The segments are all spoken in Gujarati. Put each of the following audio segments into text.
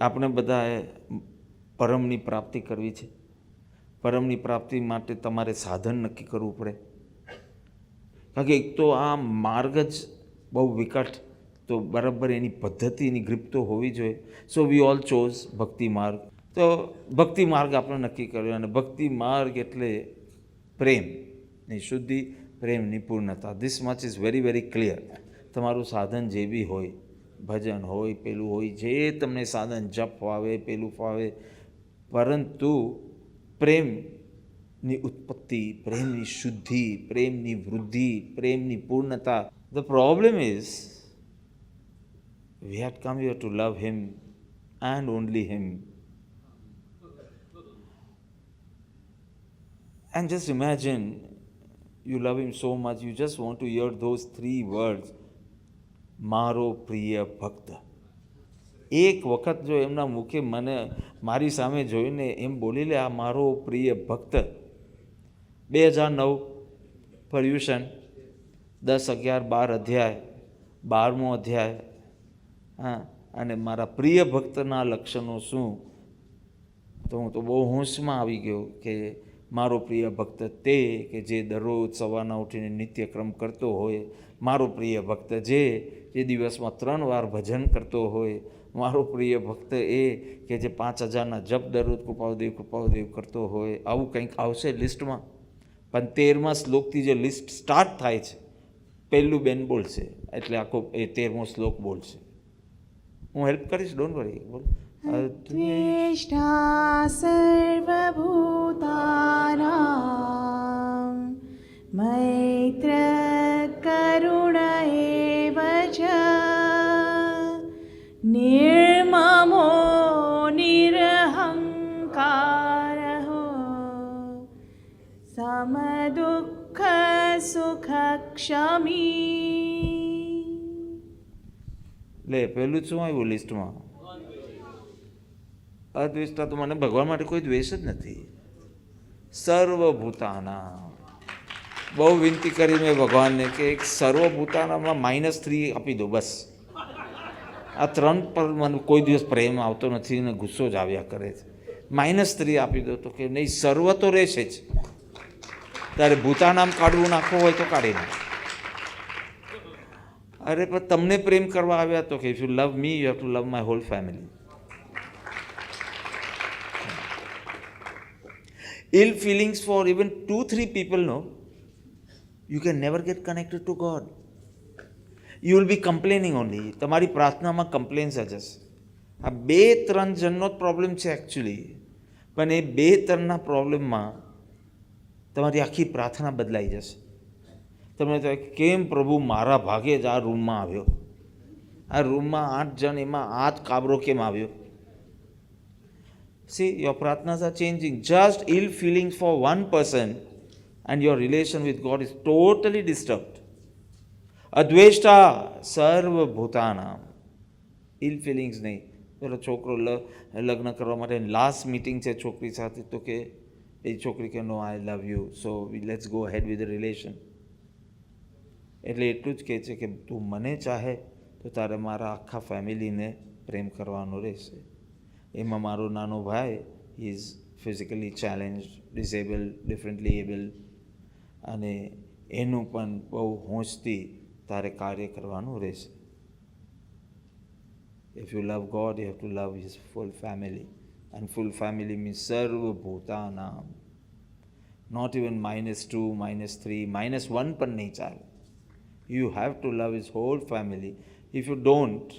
આપણે બધાએ પરમની પ્રાપ્તિ કરવી છે. પરમની પ્રાપ્તિ માટે તમારે સાધન નક્કી કરવું પડે, કારણ કે એક તો આ માર્ગ જ બહુ વિકટ, તો બરાબર એની પદ્ધતિ, એની ગ્રીપ તો હોવી જોઈએ. સો વી ઓલ ચોઝ ભક્તિ માર્ગ. તો ભક્તિ માર્ગ આપણે નક્કી કર્યો, અને ભક્તિ માર્ગ એટલે પ્રેમની શુદ્ધિ, પ્રેમની પૂર્ણતા. This much is very very clear. તમારું સાધન જે બી હોય, ભજન હોય, પેલું હોય, જે તમને સાધન, જપ ફાવે, પેલું ફાવે, પરંતુ પ્રેમની ઉત્પત્તિ, પ્રેમની શુદ્ધિ, પ્રેમની વૃદ્ધિ, પ્રેમની પૂર્ણતા. The problem is we had come here to love him and only him. And just imagine, you love him so much, you just want to hear those three words, મારો પ્રિય ભક્ત. એક વખત જો એમના મુખે મને મારી સામે જોઈને એમ બોલી લે, આ મારો પ્રિય ભક્ત. 2009 પર્યુષણ 10, 11, 12 અધ્યાય, 12મો અધ્યાય. હા, અને મારા પ્રિય ભક્તના લક્ષણો શું? તો હું તો બહુ હોંશમાં આવી ગયો કે મારો પ્રિય ભક્ત તે કે જે દરરોજ સવારના ઉઠીને નિત્યક્રમ કરતો હોય, મારો પ્રિય ભક્ત જે દિવસમાં 3 વાર ભજન કરતો હોય, મારો પ્રિય ભક્ત એ કે જે 5000ના જપ દરરોજ કૃપાદેવ કરતો હોય. આવું કંઈક આવશે લિસ્ટમાં. પણ 13મા શ્લોકથી જે લિસ્ટ સ્ટાર્ટ થાય છે, પહેલું બેન બોલશે એટલે આખો એ 13મો શ્લોક બોલશે. હું હેલ્પ કરીશ, ડોન્ટ વરી. બોલ. દ્વેષ્ટા સર્વભૂતાનાં મૈત્ર કરુણ એવ ચ નિર્મમો નિરહંકારઃ સમદુઃખ સુખક્ષમી. લે, પહેલું શું આવ્યું લિસ્ટમાં? અદ્વેષતા. તો મને ભગવાન માટે કોઈ દ્વેષ જ નથી. સર્વભૂતાના. બહુ વિનંતી કરી મેં ભગવાનને કે એક સર્વભૂતાનામાં -3 આપી દો બસ. આ 3 પર મને કોઈ દિવસ પ્રેમ આવતો નથી ને ગુસ્સો જ આવ્યા કરે છે. -3 આપી દો. તો કે નહીં, સર્વ તો રહેશે જ. તારે ભૂતાનામ કાઢવું નાખવું હોય તો કાઢી નાખ. અરે પણ તમને પ્રેમ કરવા આવ્યા તો કે if you love me you have to love my whole family. Ill feelings for even 2-3 people, no, you can never get connected to God. You will be complaining only. તમારી પ્રાર્થનામાં કમ્પ્લેન્સ જ હશે. આ 2-3 જણનો જ પ્રોબ્લેમ છે એકચ્યુઅલી, પણ એ 2-3ના પ્રોબ્લેમમાં તમારી આખી પ્રાર્થના બદલાઈ જશે. તમે તો કેમ પ્રભુ મારા ભાગે જ આ રૂમમાં આવ્યો? આ રૂમમાં 8 જણ, એમાં આ જ કાબરો કેમ આવ્યો? See, your prarthanas are changing. Just ill feelings for one person and your relation with God is totally disturbed. Adveshta sarvabhutana. Ill feelings નહીં. પેલો છોકરો લગ્ન કરવા માટે લાસ્ટ મિટિંગ છે છોકરી સાથે, તો કે એ છોકરી કે no I love you, so let's go head with the relation. એટલે એટલું જ કહે છે કે તું મને ચાહે તો તારે મારા આખા ફેમિલીને પ્રેમ કરવાનો રહેશે. એમાં મારો નાનો ભાઈ is physically challenge, disable, differently able, અને એનું પણ બહુ હોંશથી તારે કાર્ય કરવાનું રહેશે. If you love God, you have to love His full family. And full family means sarvabhutanam. Not even -2, -3, -1 પણ નહીં ચાલે. You have to love His whole family. If you don't,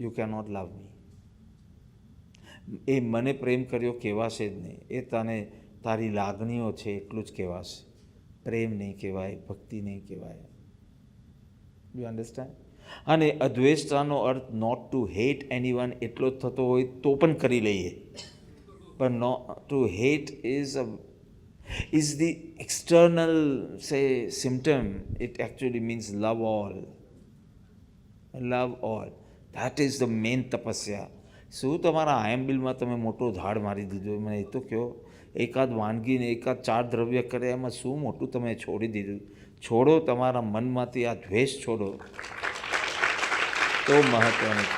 you cannot love me. એ મને પ્રેમ કર્યો કહેવાશે જ નહીં. એ તને તારી લાગણીઓ છે એટલું જ કહેવાશે. પ્રેમ નહીં કહેવાય, ભક્તિ નહીં કહેવાય. You understand? અને અદ્વેષતાનો અર્થ નોટ ટુ હેટ એનીવન એટલો જ થતો હોય તો પણ કરી લઈએ, પણ not to hate is the external, say, symptom. It actually means love all. Love all. That is the main tapasya. શું તમારા આયમ બિલમાં તમે મોટો ઝાડ મારી દીધો? મને એ તો કહો. એકાદ વાનગીને એકાદ 4 દ્રવ્ય કરે, એમાં શું મોટું તમે છોડી દીધું? છોડો, તમારા મનમાંથી આ દ્વેષ છોડો, તો મહત્વનું.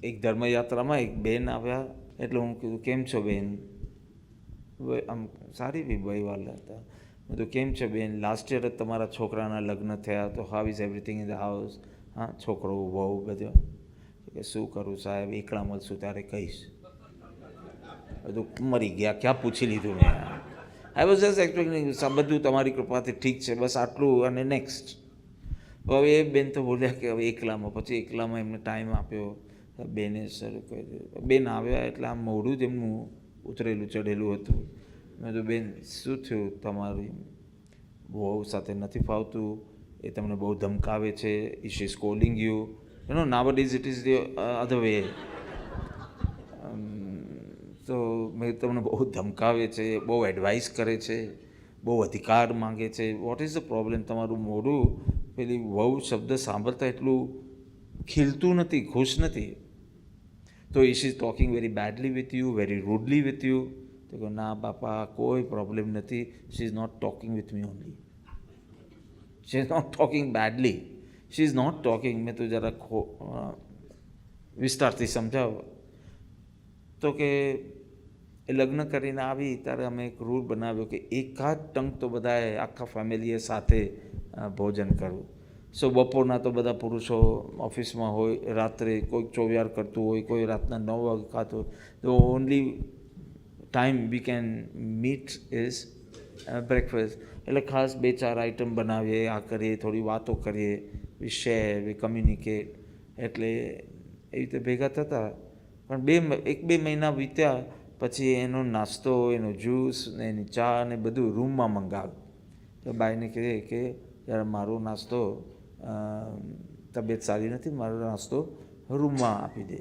એક ધર્મયાત્રામાં એક બેન આવ્યા, એટલે હું કીધું કેમ છો બેન, આમ સારી બી ભાઈવાલા હતા. મેં કીધું કેમ છો બેન, લાસ્ટ યર જ તમારા છોકરાના લગ્ન થયા, તો how is everything in the house? હા, છોકરો બહુ બધો. કે શું કરું સાહેબ, એકલા મળશું ત્યારે કહીશ. બધું મરી ગયા, ક્યાં પૂછી લીધું મેં. આઈ વોઝ જસ્ટ એક્સપેક્ટિંગ બધું તમારી કૃપાથી ઠીક છે, બસ આટલું અને નેક્સ્ટ. હવે એ બેન તો બોલ્યા કે હવે એકલામાં, પછી એકલામાં એમને ટાઈમ આપ્યો, બેને શરૂ કર્યું. બેન આવ્યા એટલે આમ મોઢું જ એમનું ઉતરેલું ચઢેલું હતું. મેં તો બેન શું થયું, તમારી બહુ સાથે નથી ફાવતું, એ તમને બહુ ધમકાવે છે, is she scolding you? You know nowadays it is the other way. તો મેં તમને બહુ ધમકાવે છે, બહુ એડવાઇસ કરે છે, બહુ અધિકાર માંગે છે. What is the problem? તમારું મોઢું પેલી બહુ શબ્દ સાંભળતા એટલું ખીલતું નથી, ખુશ નથી. તો is is talking very badly with you, very rudely with you? તો કહો ના બાપા, કોઈ પ્રોબ્લેમ નથી, she is not talking with me only, she is not talking badly, she is not talking. મેં તો જરાક વિસ્તારથી સમજાવો. તો કે એ લગ્ન કરીને આવી ત્યારે અમે એક રૂલ બનાવ્યો કે એકાદ ટંક તો બધાએ આખા ફેમિલીએ સાથે ભોજન કરવું. સો બપોરના તો બધા પુરુષો ઓફિસમાં હોય, રાત્રે કોઈક ચોવિયાર કરતું હોય, કોઈ રાતના 9 વાગે ખાતું હોય. તો only time we can meet is breakfast. એટલે ખાસ 2-4 આઈટમ બનાવીએ, આ કરીએ, થોડી વાતો કરીએ, વી શેર, વી કમ્યુનિકેટ. એટલે એવી રીતે ભેગા થતા. પણ 1-2 મહિના વીત્યા પછી એનો નાસ્તો, એનો જ્યુસ ને એની ચા ને બધું રૂમમાં મંગાવે. તો બાઈને કહે કે યાર મારો નાસ્તો તબિયત સારી નથી, મારો નાસ્તો રૂમમાં આપી દે.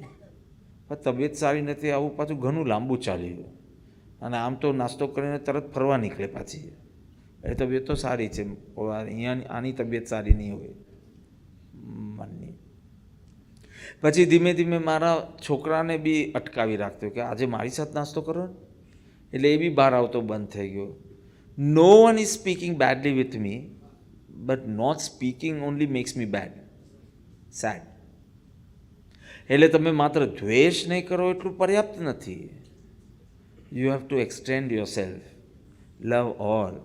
પણ તબિયત સારી નથી આવું પાછું ઘણું લાંબુ ચાલ્યું. અને આમ તો નાસ્તો કરીને તરત ફરવા નીકળે પાછી. એ તબિયત તો સારી છે, અહીંયા આની તબિયત સારી નહીં હોય મનની. પછી ધીમે ધીમે મારા છોકરાને બી અટકાવી રાખતો કે આજે મારી સાથે નાસ્તો કરો ને, એટલે એ બી બહાર આવતો બંધ થઈ ગયો. No one is speaking badly with me, but not speaking only makes me bad, sad. એટલે તમે માત્ર દ્વેષ નહીં કરો એટલું પર્યાપ્ત નથી. You have to extend yourself, love all.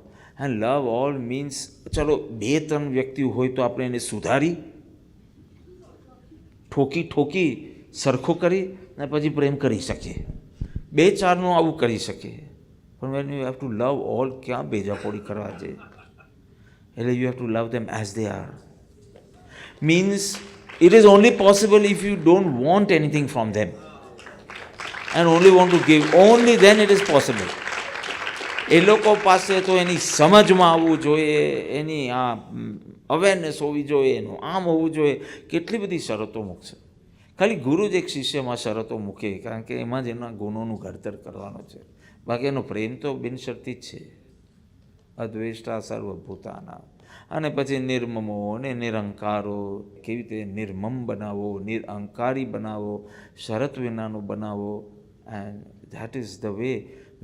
And love all means ચલો 2-3 વ્યક્તિ હોય તો આપણે એને સુધારી ઠોકી સરખો કરી અને પછી પ્રેમ કરી શકીએ. 2-4નું આવું કરી શકીએ. પણ when you have to love all, ક્યાં ભેજાપોડી કરવા છે? એટલે you have to love them as they are. Means it is only possible if you don't want anything from them and only want to give, only then it is possible. એ લોકો પાસે તો એની સમજમાં આવવું જોઈએ, એની આ અવેરનેસ હોવી જોઈએ, એનું આમ હોવું જોઈએ. કેટલી બધી શરતો મૂકશે. ખાલી ગુરુ જ એક શિષ્યમાં શરતો મૂકે, કારણ કે એમાં જ એના ગુણોનું ઘડતર કરવાનું છે. બાકી એનો પ્રેમ તો બિનશરતી જ છે. અદ્વેષ્ટા સર્વભૂતાના. અને પછી નિર્મમો અને નિરંકારો, કેવી રીતે નિર્મમ બનાવો, નિરઅંકારી બનાવો, શરત વિનાનું બનાવો. And that is the way.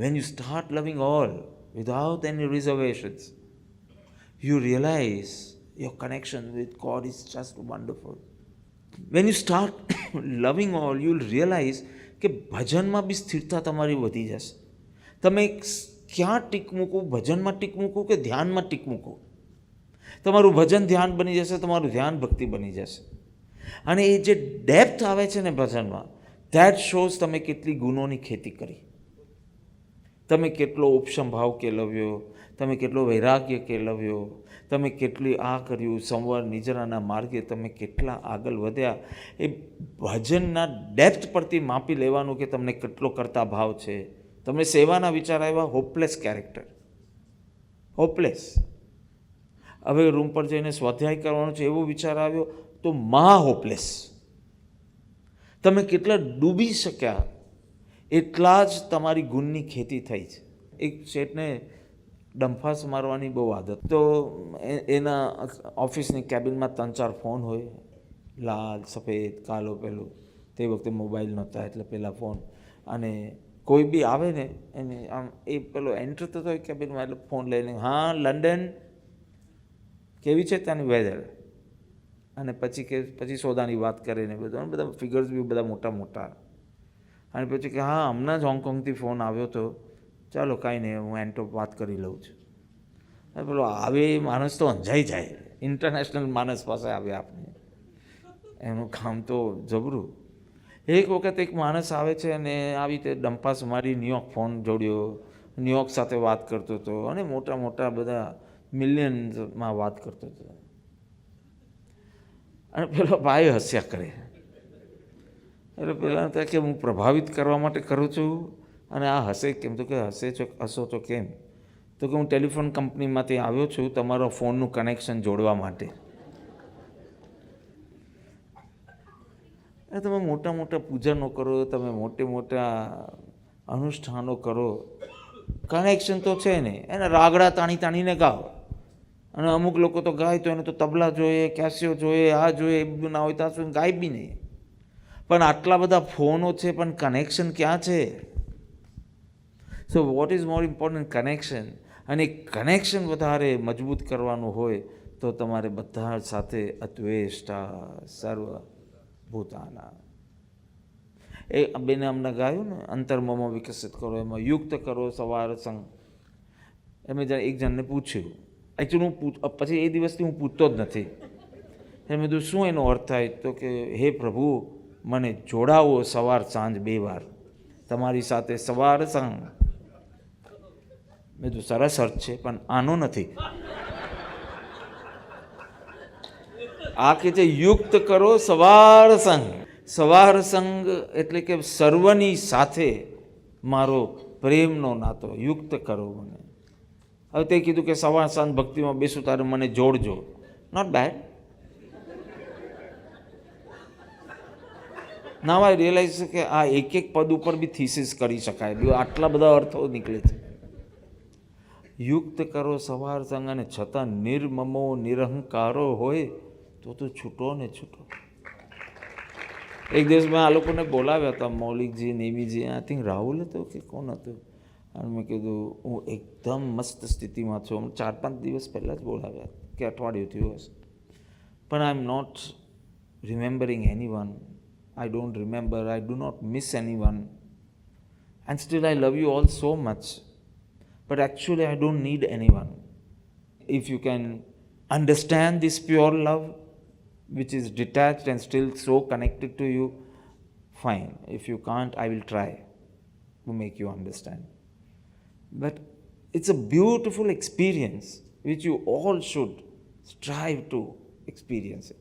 When you start loving all without any reservations, you realize your connection with God is just wonderful. When you start loving all, you will realize કે ભજનમાં બી સ્થિરતા તમારી વધી જશે. તમે ક્યાં ટીક મૂકો, ભજનમાં ટીક મૂકો કે ધ્યાનમાં ટીક મૂકો, તમારું ભજન ધ્યાન બની જશે, તમારું ધ્યાન ભક્તિ બની જશે. અને એ જે ડેપ્થ આવે છે ને ભજનમાં, ધેટ શોઝ તમે કેટલી ગુણોની ખેતી કરી, તમે કેટલો ઉપશમભાવ કેળવ્યો, તમે કેટલો વૈરાગ્ય કેળવ્યો, તમે કેટલી આ કર્યું, સંવર નિજરાના માર્ગે તમે કેટલા આગળ વધ્યા. એ ભજનના ડેપ્થ પરથી માપી લેવાનું કે તમને કેટલો કરતા ભાવ છે. તમને સેવાના વિચાર આવ્યા, હોપલેસ કેરેક્ટર, હોપલેસ. હવે રૂમ પર જઈને સ્વાધ્યાય કરવાનો છે એવો વિચાર આવ્યો તો મહા હોપલેસ. તમે કેટલા ડૂબી શક્યા, એટલા જ તમારી ગુણની ખેતી થઈ છે. એક શેઠને ડંફાસ મારવાની બહુ આદત. તો એના ઓફિસની કેબિનમાં 3-4 ફોન હોય, લાલ સફેદ કાલો પેલું. તે વખતે મોબાઈલ નહોતા એટલે પેલા ફોન. અને કોઈ બી આવે ને એને આમ એ પેલો એન્ટર થતો હોય કેબિનમાં એટલે ફોન લઈને, હા લંડન કેવી છે ત્યાંની વેધર, અને પછી સોદાની વાત કરે ને બધું, અને બધા ફિગર્સ બી બધા મોટા મોટા. અને પછી કે હા હમણાં જ હોંગકોંગથી ફોન આવ્યો હતો, ચાલો કાંઈ નહીં હું એન્ટો વાત કરી લઉં છું. અને પેલો આવે એ માણસ તો અંજાઈ જાય, ઇન્ટરનેશનલ માણસ પાસે આવે આપણે, એનું કામ તો જબરું. એક વખત એક માણસ આવે છે અને આવી રીતે ડંપાસ મારી ન્યુયોર્ક ફોન જોડ્યો, ન્યુયોર્ક સાથે વાત કરતો હતો અને મોટા મોટા બધા મિલિયન્સમાં વાત કરતો હતો. અને પેલો ભાઈ હસ્યા કરે. એટલે પેલા કહે કે હું પ્રભાવિત કરવા માટે કરું છું, અને આ હસે કેમ? તો કે હસો તો કેમ? તો કે હું ટેલિફોન કંપનીમાંથી આવ્યો છું તમારો ફોનનું કનેક્શન જોડવા માટે. તમે મોટા મોટા પૂજનો કરો, તમે મોટા અનુષ્ઠાનો કરો, કનેક્શન તો છે ને, એને રાગડા તાણીને ગાઓ. અને અમુક લોકો તો ગાય તો એને તો તબલા જોઈએ, કેસિયો જોઈએ, આ જોઈએ, એ બધું ના હોય ત્યાં સુધી ગાય બી નહીં. પણ આટલા બધા ફોનો છે પણ કનેક્શન ક્યાં છે? So what is more important? Connection. અને કનેક્શન વધારે મજબૂત કરવાનું હોય તો તમારે બધા સાથે અદ્વેષ્ટા સર્વભૂતાના. એ બેને અમને ગાયું ને, અંતર્મમો વિકસિત કરો, એમાં યુક્ત કરો સવાર સંગ. એમ એક જણને પૂછ્યું, એકચ્યુઅલી પછી એ દિવસથી હું પૂછતો જ નથી. એમ કીધું શું એનો અર્થ થાય? તો કે હે પ્રભુ મને જોડાવો સવાર સાંજ 2 વાર તમારી સાથે સવાર સંગ. મેં તો સરસ અર્થ છે પણ આનો નથી. આ કે છે યુક્ત કરો સવાર સંગ. સવાર સંગ એટલે કે સર્વની સાથે મારો પ્રેમનો નાતો, યુક્ત કરો મને. હવે તે કીધું કે સવાર સાંજ ભક્તિમાં બેસું તારે મને જોડજો. Not bad. Now I realize કે આ એક પદ ઉપર બી થીસીસ કરી શકાય, આટલા બધા અર્થો નીકળે છે. યુક્ત કરો સવાર સંગ, અને છતાં નિર્મમો નિરહંકારો હોય તો છૂટો ને છૂટો. એક દિવસ મેં આ લોકોને બોલાવ્યા હતા, મૌલિકજી, નેવીજી, આઈ થિંક રાહુલ હતો કે કોણ હતું. અને મેં કીધું હું એકદમ મસ્ત સ્થિતિમાં છું. 4-5 દિવસ પહેલાં જ બોલાવ્યા કે અઠવાડિયું થયું હશે. પણ I am not remembering anyone. I don't remember, I do not miss anyone. And still I love you all so much. But actually I don't need anyone. If you can understand this pure love, which is detached and still so connected to you, fine. If you can't, I will try to make you understand. But it's a beautiful experience which you all should strive to experience it.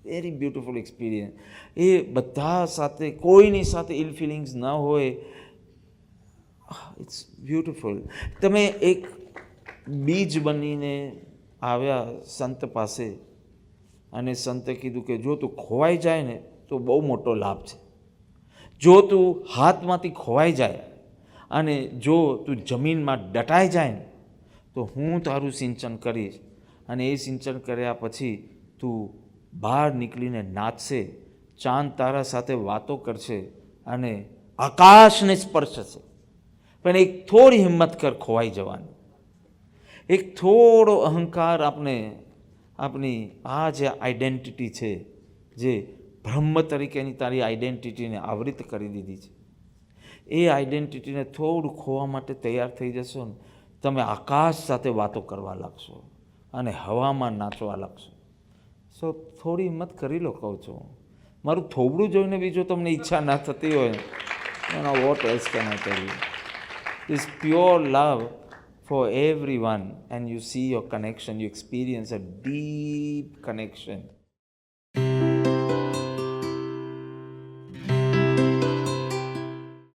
Very beautiful experience. એ બધા સાથે કોઈની સાથે ઇલ ફિલિંગ્સ ન હોય. It's beautiful. તમે એક બીજ બનીને આવ્યા સંત પાસે, અને સંતે કીધું કે જો તું ખોવાઈ જાય ને તો બહુ મોટો લાભ છે. જો તું હાથમાંથી ખોવાઈ જાય અને જો તું જમીનમાં દટાઈ જાય ને તો હું તારું સિંચન કરીશ, અને એ સિંચન કર્યા પછી તું બહાર નીકળીને નાચશે, ચાંદ તારા સાથે વાતો કરશે અને આકાશને સ્પર્શશે. પણ એક થોડી હિંમત કર ખોવાઈ જવાની. એક થોડો અહંકાર આપણી આ જે આઈડેન્ટિટી છે, જે બ્રહ્મ તરીકેની તારી આઈડેન્ટિટીને આવૃત કરી દીધી છે, એ આઈડેન્ટિટીને થોડું ખોવા માટે તૈયાર થઈ જશો ને, તમે આકાશ સાથે વાતો કરવા લાગશો અને હવામાં નાચવા લાગશો. સો થોડી હિંમત કરી લો, કહું છું. મારું થોબડું જોઈને બી જો તમને ઈચ્છા ના થતી હોય, vote else can I tell you? This pure love for everyone, and you see your connection, you experience a deep connection.